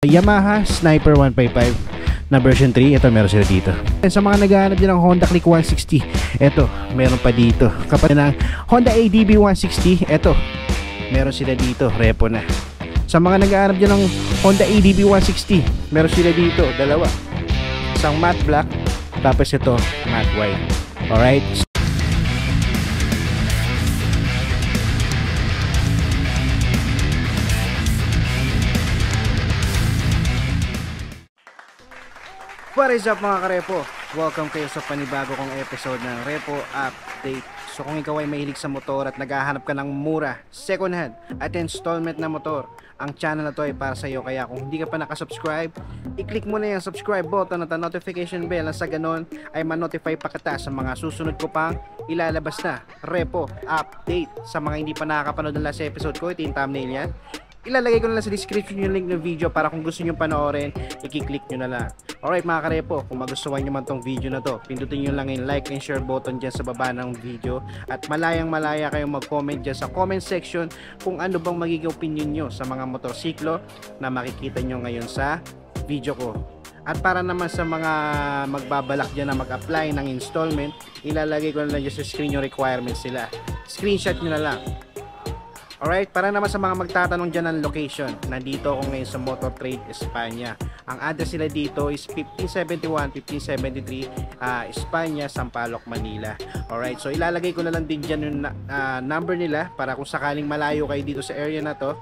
Yamaha Sniper 155 na version 3, ito meron sila dito. Sa mga naghahanap din ng Honda Click 160, ito meron pa dito. Kapag ng Honda ADB 160, ito meron sila dito, repo na. Sa mga naghahanap din ng Honda ADB 160, meron sila dito, dalawa. Isang matte black, tapos ito matte white. Alright. What is up mga karepo? Welcome kayo sa panibago kong episode ng Repo Update. So kung ikaw ay mahilig sa motor at naghahanap ka ng mura, second hand at installment na motor, ang channel na to ay para sa iyo. Kaya kung hindi ka pa nakasubscribe, i-click mo na yung subscribe button at ang notification bell na sa ganon ay ma-notify pa kita sa mga susunod ko pang ilalabas na Repo Update. Sa mga hindi pa nakakapanood ng last episode ko, ito yung thumbnail yan. Ilalagay ko na lang sa description yung link ng video para kung gusto nyo panoorin, i-click nyo na lang. Alright mga karepo, kung magustuhan nyo man tong video na to, pindutin nyo lang yung like and share button dyan sa baba ng video. At malayang malaya kayong mag-comment dyan sa comment section kung ano bang magiging opinion nyo sa mga motorsiklo na makikita nyo ngayon sa video ko. At para naman sa mga magbabalak dyan na mag-apply ng installment, ilalagay ko na lang dyan sa screen yung requirements sila. Screenshot nyo na lang. Alright, para naman sa mga magtatanong dyan ng location, nandito ako ngayon sa Motor Trade Espanya. Ang address nila dito is 1571, 1573 Espanya, Sampaloc, Manila. Alright, so ilalagay ko na lang din dyan yung number nila para kung sakaling malayo kayo dito sa area na to,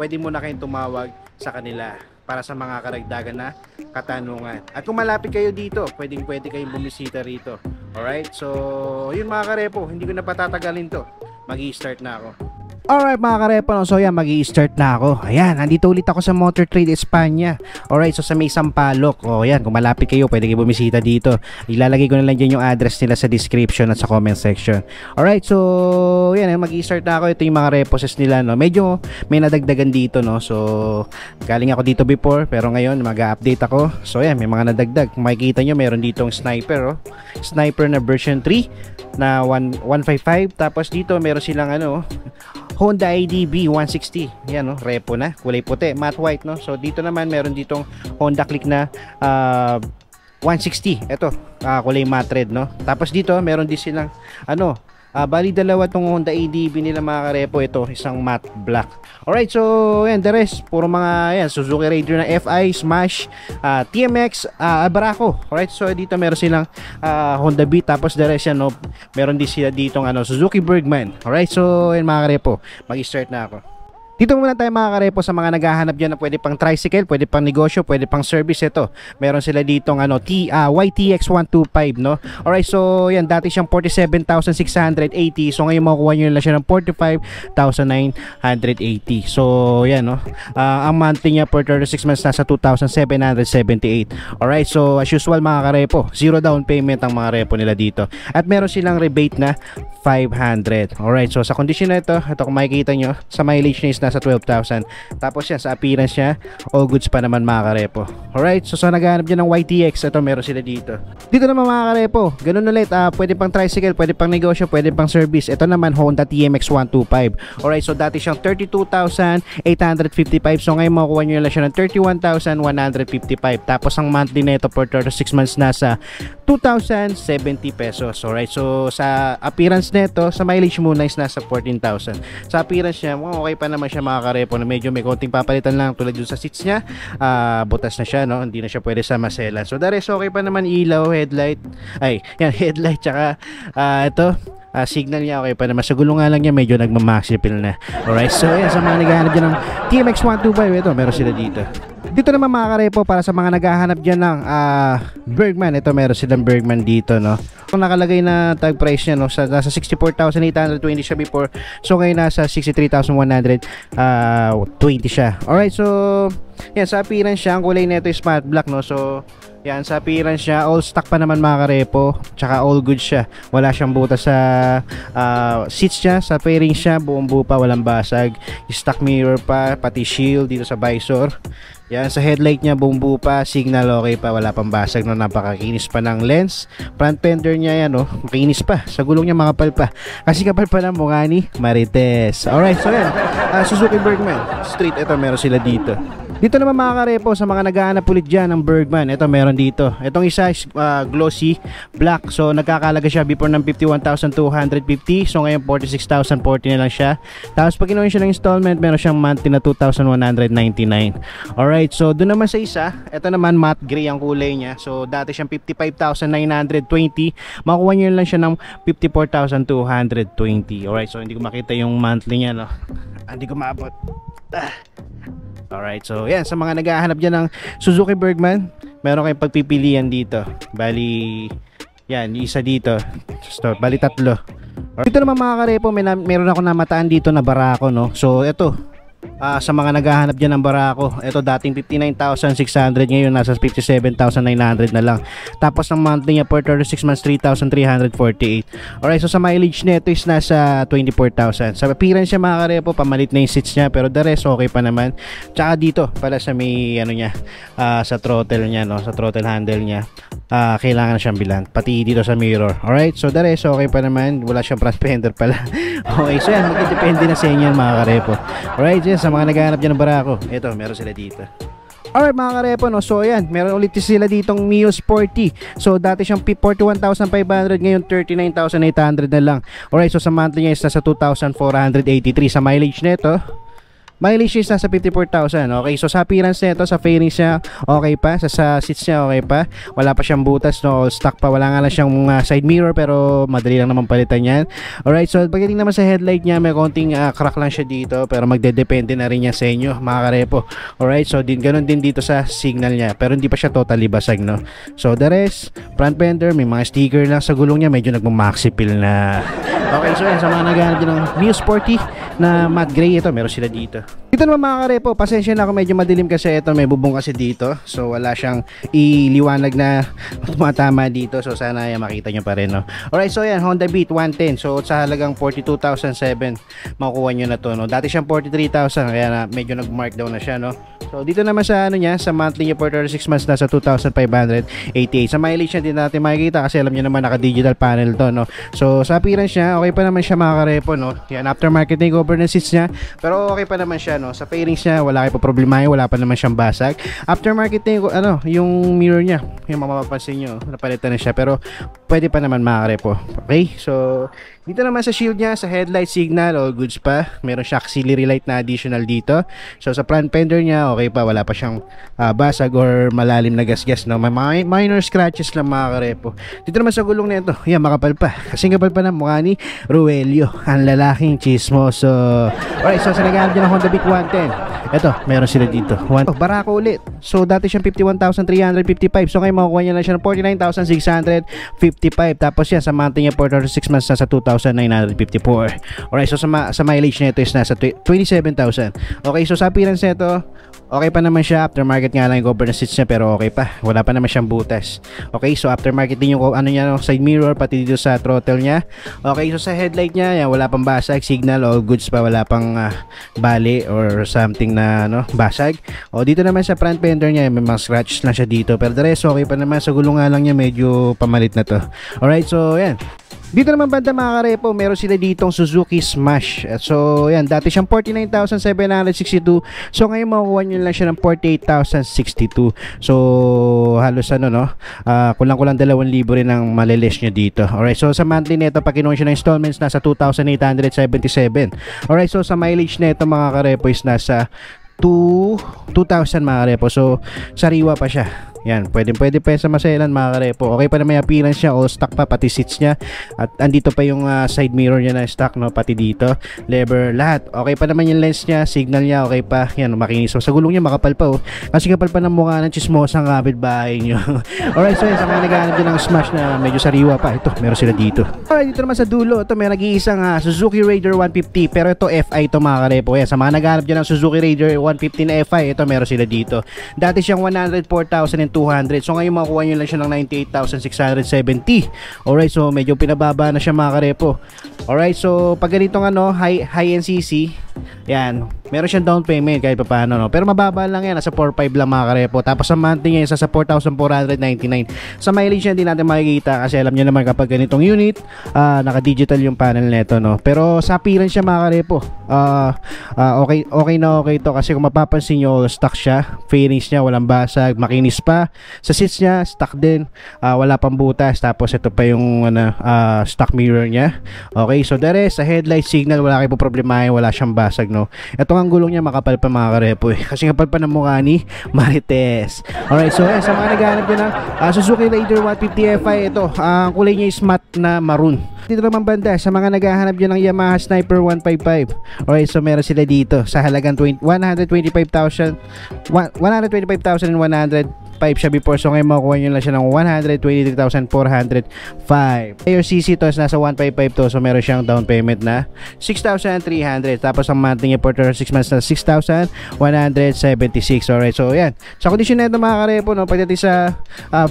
pwede mo na kayong tumawag sa kanila para sa mga karagdagan na katanungan. At kung malapit kayo dito, pwede kayong bumisita rito. Alright, so yun mga karepo, hindi ko na patatagalin to. Mag-i-start na ako. Alright mga karepo, no? So yan, mag-i-start na ako. Ayan, nandito ulit ako sa Motor Trade Espanya. Alright, so sa may Sampaloc. O yan, kung malapit kayo, pwede kayo bumisita dito. Ilalagay ko na lang dyan yung address nila sa description at sa comment section. Alright, so yan, mag-i-start na ako. Ito yung mga reposes nila, no? Medyo may nadagdagan dito, no? So galing ako dito before, pero ngayon mag-update ako. So yan, may mga nadagdag. Kung makikita nyo, meron ditong Sniper, oh. Sniper na version 3 na 155. Tapos dito meron silang Honda ADB 160. Yan, no, repo na, kulay puti, matte white, no. So dito naman meron ditong Honda Click na 160. Ito, kulay matte red, no. Tapos dito meron din silang bali dalawa tong Honda ADB nila mga karepo. Ito isang matte black. Alright, so yan, the rest puro mga yan Suzuki Raider na FI, Smash, TMX, Abraco. Alright, so dito meron silang Honda Beat. Tapos the rest yan, no, meron din sila ditong Suzuki Bergman. Alright, so yan mga karepo, mag-start na ako. Dito muna tayo mga karepo sa mga naghahanap dyan na pwede pang tricycle, pwede pang negosyo, pwede pang service. Ito, meron sila ditong YTX 125, no? Alright, so yan, dati siyang 47,680. So ngayon makukuha nyo lang siya ng 45,980. So yan, no? Ang monthly niya per 36 months nasa 2,778. Alright, so as usual mga karepo, zero down payment ang mga repo nila dito. At meron silang rebate na 500. Alright, so sa condition na ito kung makikita nyo, sa mileage niya is nasa 12,000. Tapos yan, sa appearance niya, all goods pa naman mga karepo. Alright, so sa naghahanap dyan ng YTX, ito meron sila dito. Dito naman mga karepo, ganun ulit, pwede pang tricycle, pwede pang negosyo, pwede pang service. Ito naman Honda TMX 125. Alright, so dati siyang 32,855. So ngayon makukuha nyo lang siya ng 31,155. Tapos ang monthly na ito for 36 months nasa 2,070 pesos. Alright, so sa appearance na ito, sa mileage muna is nasa 14,000. Sa appearance niya, okay pa naman siya mga karepo, na medyo may konting papalitan lang tulad dun sa seats niya. Butas na siya, no, hindi na siya pwede sa maselan. So the rest okay pa naman, ilaw, headlight, headlight, tsaka ito signal niya okay pa naman. Sa gulong nga lang niya medyo nagmamaxipil na. Alright, so yan, sa mga naghahanap dyan ng TMX 125, ito meron sila dito. Dito naman mga karepo, para sa mga naghahanap dyan ng Bergman, ito meron silang Bergman dito, no. Kung nakalagay na tag price niya, no, nasa 64,820 siya before. So ngayon nasa 63,120 siya. Alright, so yan, sa appearance siya, ang kulay nito is matte black, no. So yan, sa appearance siya, all stock pa naman mga karepo, tsaka all good siya. Wala siyang butas sa seats niya, sa fairing siya, buong buo pa, walang basag. Stock mirror pa, pati shield dito sa visor. Yan, sa headlight niya bumbu pa, signal okay pa, wala pang basag, no, napakakinis pa ng lens. Front fender niya yan, oh, makinis pa. Sa gulong niya makapal pa. Kasi kapal pa ng mukha ni Marites. Alright, so yan, Suzuki Bergman Street, ito meron sila dito. Dito naman mga karepo, sa mga naghahanap ulit dyan ng Bergman, ito meron dito. Itong isa is glossy black. So nagkakalaga siya before ng 51,250. So ngayon 46,040 na lang siya. Tapos pag ginawa siya ng installment, meron siyang monthly na 2,199. Alright, so doon naman sa isa, ito naman matte gray ang kulay niya. So dati siyang 55,920. Makuha niyo lang siya ng 54,220. Alright, so hindi ko makita yung monthly niya, no? Hindi ko maabot. Alright, so yan, sa mga naghahanap dyan ng Suzuki Bergman, meron kayong pagpipilian dito. Bali, yan, isa dito. So, bali tatlo. Dito naman mga karepo, meron ako namataan dito na Barako, no? So, ito, sa mga naghahanap dyan ng Barako, ito dating 59,600, ngayon nasa 57,900 na lang. Tapos ang monthly niya per 36 months 3,348. Alright, so sa mileage nito is nasa 24,000. Sa appearance niya mga karepo, pamalit na yung seats niya, pero the rest okay pa naman. Tsaka dito pala sa may ano niya, sa throttle niya, no, sa throttle handle niya, kailangan na siyang bilan, pati dito sa mirror. Alright, so the rest okay pa naman, wala siyang front fender pala. Okay, so yan, magdedepende na sa inyo mga karepo. Alright, yes, sa mga naghahanap dyan ng Barako, ito, meron sila dito. Alright mga karepo, no, so ayan, meron ulit sila ditong Mio Sporty. So dati siyang 41,500, ngayon 39,800 na lang. Alright, so sa monthly niya is nasa 2,483. Sa mileage nito, mileage is nasa 54,000. Okay, so sa appearance nito, sa fairings niya okay pa, sa seats niya okay pa, wala pa siyang butas, no, all stock pa, wala nga lang siyang side mirror, pero madali lang naman palitan yan. Alright, so pagdating naman sa headlight niya, may konting crack lang siya dito, pero magdedepende na rin yan sa inyo mga karepo. Alright, so ganun din dito sa signal niya, pero hindi pa siya totally basag, no. So the rest, front fender, may mga sticker lang sa gulong niya, medyo nagmamaxi peel na. Okay, so yan, sa mga naghahanap din ng Mio Sporty na matte gray, ito meron sila dito. Dito naman mga karepo, pasensya na ako, medyo madilim kasi ito, may bubong kasi dito, so wala siyang iliwanag na tumatama dito, so sana makita nyo pa rin, no? Alright, so yan, Honda Beat 110, so sa halagang 42,007 makukuha nyo na to, no? Dati siyang 43,000, kaya na medyo nag-markdown na siya, no? So dito naman sa ano niya, sa monthly niya for 36 months nasa 2,588. Sa mileage niya din natin makikita kasi alam niyo naman naka-digital panel to, no. So sa appearance niya, okay pa naman siya mga karepo, no. Yan, aftermarket na yung cover ng seats niya, pero okay pa naman siya, no. Sa fairings niya, wala kayo pa problema, wala pa naman siyang basag. Aftermarket na yung ano, yung mirror niya, yung mapapansin niyo, napalitan na siya, pero pwede pa naman mga karepo. Okay? So dito naman sa shield niya, sa headlight signal, all goods pa. Meron siya auxiliary light na additional dito. So sa front fender niya, okay pa, wala pa siyang basag or malalim na gasgas, no. May minor scratches lang mga karepo. Dito naman sa gulong nito, yan, makapal pa. Kasi kapal pa ng mukha ni Ruelio, ang lalaking chismoso. Alright, so sa naghahanap dyan ng Honda Beat 110, eto, meron sila dito. Barako ulit. So dati siyang 51,355. So ngayon makukuha niya na siya ng 49,655. Tapos yan, sa monthly niya for 36 months nasa 2,954. Alright, so sa mileage nito is nasa 27,000. Okay, so sa appearance nito, okay pa naman siya. Aftermarket nga lang yung cover ng seats niya, pero okay pa, wala pa naman siyang butas. Okay, so aftermarket din yung ano niya, no, side mirror, pati dito sa throttle niya. Okay, so sa headlight niya, yan, wala pang basag, signal, all goods pa, wala pang bali or something na no, basag. O dito naman sa front fender niya, may mga scratches lang siya dito, pero the rest okay pa naman. Sa gulong nga lang niya, medyo pamalit na to. Alright, so yan. Dito naman banda mga karepo, meron sila ditong Suzuki Smash. So yan, dati siyang 49,762. So ngayon makukuha nyo lang siya ng 48,062. So halos ano, no, kulang-kulang 2,000 rin ang malilis nyo dito. Alright, so sa monthly neto, pag kinuha siya ng installments, nasa 2,877. Alright, so sa mileage neto mga karepo is nasa 2,000 mga karepo. So sariwa pa siya. Yan, pwede pa sa maselan mga karepo. Okay pa na may appearance niya, all stock pa, pati seats niya. At andito pa yung side mirror niya na stock, no, pati dito, lever, lahat. Okay pa naman yung lens niya, signal niya, okay pa. Yan, makinis. So sa gulong niya makapal pa, oh. Kasi kapal pa ng mukha ng chismosang kapitbahay niyo. Alright, so yan, sa mga naghahanap din ng Smash na medyo sariwa pa, ito, meron sila dito. Alright, dito naman sa dulo, ito may nag-iisang Suzuki Raider 150, pero ito FI ito mga karepo. Yan, sa mga naghahanap din ng Suzuki Raider 150 na FI, ito meron sila dito. Dati siyang 104,010. 98,200. So ngayon makukuha nyo lang siya ng 98,670. Alright, so medyo pinababa na siya mga karepo. Alright, so pag ganitong high NCC, yan, meron siyang down payment kahit pa paano, no? Pero mababa lang yan, nasa 4.5 lang mga karepo. Tapos sa monthly niya, sa 4,499. Sa mileage niya, hindi natin makikita kasi alam niyo naman kapag ganitong unit, naka-digital yung panel nito, no? Pero sa appearance siya mga karepo, okay na okay to kasi kung mapapansin nyo, stock siya. Fairings niya, walang basag, makinis pa. Sa seats niya, stock din, wala pang butas. Tapos ito pa yung stock mirror niya. Okay, so the rest, sa headlight signal, wala kayo po problema, wala siyang basag, no? Ito ang gulong niya, makapal pa mga karepo eh. Kasi kapal pa ng mukha ni Marites. Alright, so sa mga naghahanap nyo ng Suzuki Raider 150 Fi, ito, ang kulay niya is matte na maroon. Dito naman banda, sa mga naghahanap nyo ng Yamaha Sniper 155. Alright, so meron sila dito sa halagang 125,100 siya before. So ngayon makukuha nyo lang siya ng 123,405. Your CC to is nasa 155 to. So meron siyang down payment na 6,300. Tapos ang monthly niya for 6 months na 6,176. Alright, so yan. Sa condition na ito mga karepo, no, pagdating sa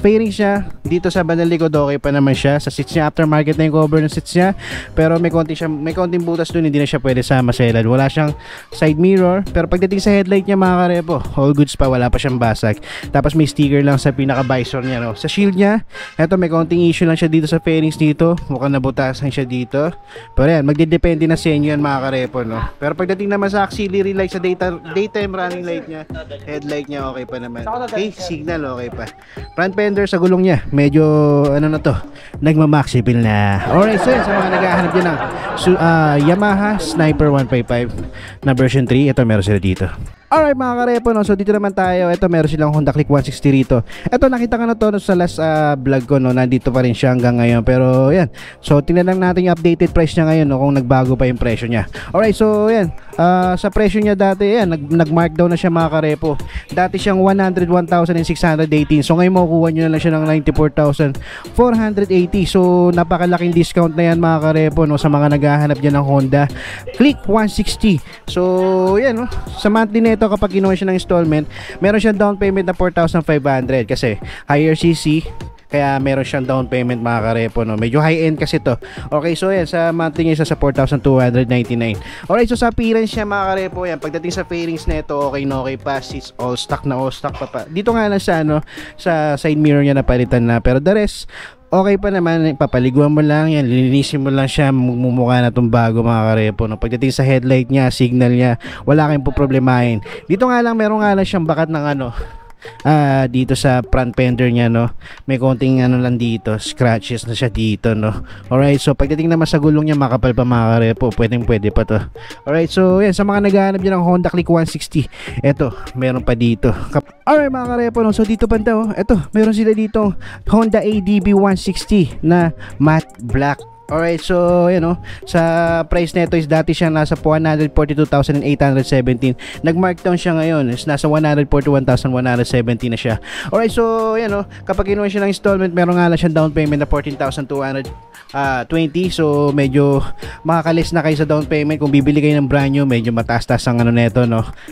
fairings niya, dito sa bandang likod okay pa naman siya. Sa seats niya, aftermarket na yung cover ng seats niya. Pero may konting butas dun, hindi na siya pwede sa maselan. Wala siyang side mirror. Pero pagdating sa headlight niya mga karepo, all goods pa, wala pa siyang basag. Tapos may sticker lang sa pinaka visor niya, no. Sa shield niya, eto may konting issue lang siya dito sa fairings dito. Mukhang nabutasan siya dito. Pero yan, magdedepende na sa inyo yan mga karepo, no. Pero pagdating naman sa auxiliary light, sa daytime running light niya, headlight niya okay pa naman. Okay, signal okay pa. Front fender sa gulong niya, medyo na to, nagmamaxi pil na. Alright, so yan, sa mga naghahanap dyan ng Yamaha Sniper 155 na version 3, ito meron sila dito. Alright mga karepo, no? So dito naman tayo. Ito meron silang Honda Click 160 rito. Ito nakita ko na to sa last vlog ko, no? Nandito pa rin siya hanggang ngayon. Pero yan, so tingnan lang natin yung updated price niya ngayon, no? Kung nagbago pa yung presyo niya. Alright, so yan, sa presyo niya dati, yan, nag-markdown na siya mga karepo. Dati siyang 101,618. So ngayon makukuha nyo na lang siya ng 94,480. So napakalaking discount na yan mga karepo, no? Sa mga naghahanap dyan ng Honda Click 160. So yan, no? Sa monthly na ito, kapag kinuha siya ng installment, meron siyang down payment na 4,500 kasi higher CC, kaya meron siyang down payment mga karepo, no? Medyo high end kasi to. Okay, so yan, sa monthly niya isa sa 4,299. Alright, so sa appearance niya mga karepo, yan, pagdating sa fairings na ito, okay na okay pa. Seats all stock pa. Dito nga lang sa sa side mirror niya napalitan na, pero the rest okay pa naman. Papaliguan mo lang yan, lilinisin mo lang siya, mumukha na itong bago mga karepo, no? Pagdating sa headlight niya, signal niya, wala kayong po problemahin. Dito nga lang, meron nga lang siyang bakat ng dito sa front fender niya, no? May konting lang dito, scratches na siya dito, no? Alright, so pagdating naman sa gulong niya, makapal pa mga karepo, pwede pa to. Alright, so yan, sa mga naghahanap dyan ng Honda Click 160, eto, meron pa dito. Alright mga karepo, no? So dito banda, eto, meron sila dito Honda ADB 160 na matte black. Alright, so yan, sa price nito is dati siya nasa 142,817. Nag-markdown siya ngayon, is nasa 141,170 na siya. Alright, so yan, kapag kinuha siya ng installment, meron nga lang siyang down payment na 14,220. So medyo makakalis na kayo sa down payment. Kung bibili kayo ng brand new, medyo mataas-taas ang neto,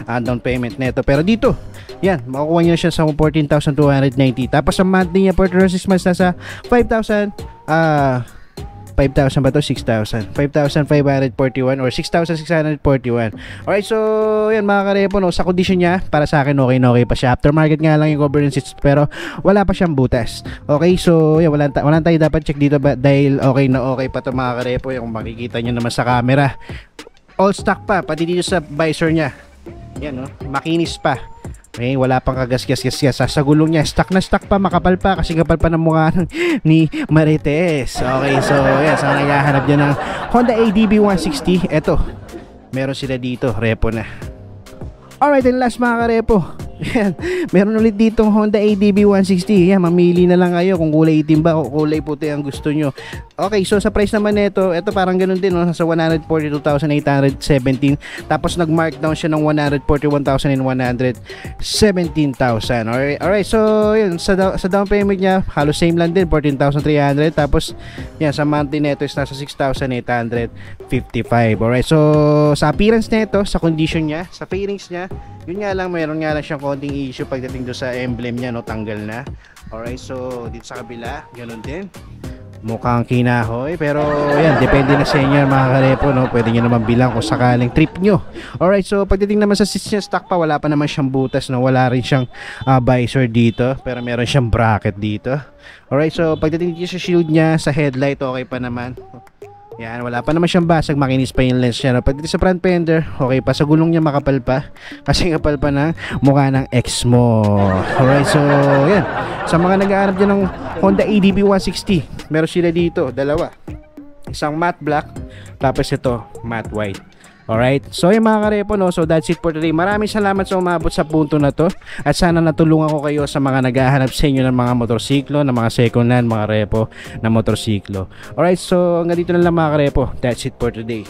down payment neto. Pero dito, yan, makukuha niyo siya sa 14,290. Tapos sa monthly niya for 6 months nasa 5,000 ba to? 6,000. 5,541 or 6,641. Alright, so yan mga karepo, sa condition niya, para sa akin okay na okay pa siya. Aftermarket nga lang yung cover ng seats, pero wala pa siyang butas. Okay, so yan, wala tayo dapat check dito dahil okay na okay pa to mga karepo. Yung makikita nyo naman sa camera, all stock pa, pati dito sa visor niya. Yan, makinis pa. Okay, wala pang kagas-gas-gas sa gulong niya. Stock na stock pa, makapal pa kasi kapal pa ng mukha ni Marites. Okay, so yan, sa naghahanap dyan ng Honda ADB 160, eto, meron sila dito, repo na. Alright, and last mga karepo, yan, meron ulit ditong Honda ADB 160. Yan, mamili na lang kayo kung kulay itim ba o kulay puti ang gusto nyo. Okay, so sa price naman nito, ito parang ganun din, no? Sa 142,817. Tapos nag-markdown siya ng 141,117,000. Alright, so yun, sa down payment niya, halos same lang din, 14,300. Tapos yan, sa monthly nito is nasa 6,855. Alright, so sa appearance nito, sa condition niya, sa fairings niya, yun nga lang, mayroon nga lang siyang konting issue pagdating do sa emblem niya, no? Tanggal na. Alright, so dito sa kabila, ganun din. Mukhang kinahoy, pero yan, depende na sa inyo mga karepo, no? Pwede nyo naman bilang kung sakaling trip nyo. Alright, so pagdating naman sa seats niya, stock pa, wala pa naman siyang butas, no? Wala rin siyang visor dito, pero meron siyang bracket dito. Alright, so pagdating dito sa shield niya, sa headlight, okay pa naman. Yan, wala pa naman siyang basag, makinis pa yung lens niya, no? Pagdating sa front fender, okay pa. Sa gulong niya makapal pa, kasi kapal pa ng mukha ng ex mo. Alright, so yan, sa mga nag-aanap dyan ng Honda EDB 160, meron sila dito, dalawa. Isang matte black, tapos ito, matte white. Alright, so yung mga karepo, no, so that's it for today. Maraming salamat sa umabot sa punto na to. At sana natulungan ko kayo sa mga naghahanap sa inyo ng mga motorsiklo, ng mga second hand, mga repo na motorsiklo. Alright, so hanggang dito na lang mga karepo. That's it for today.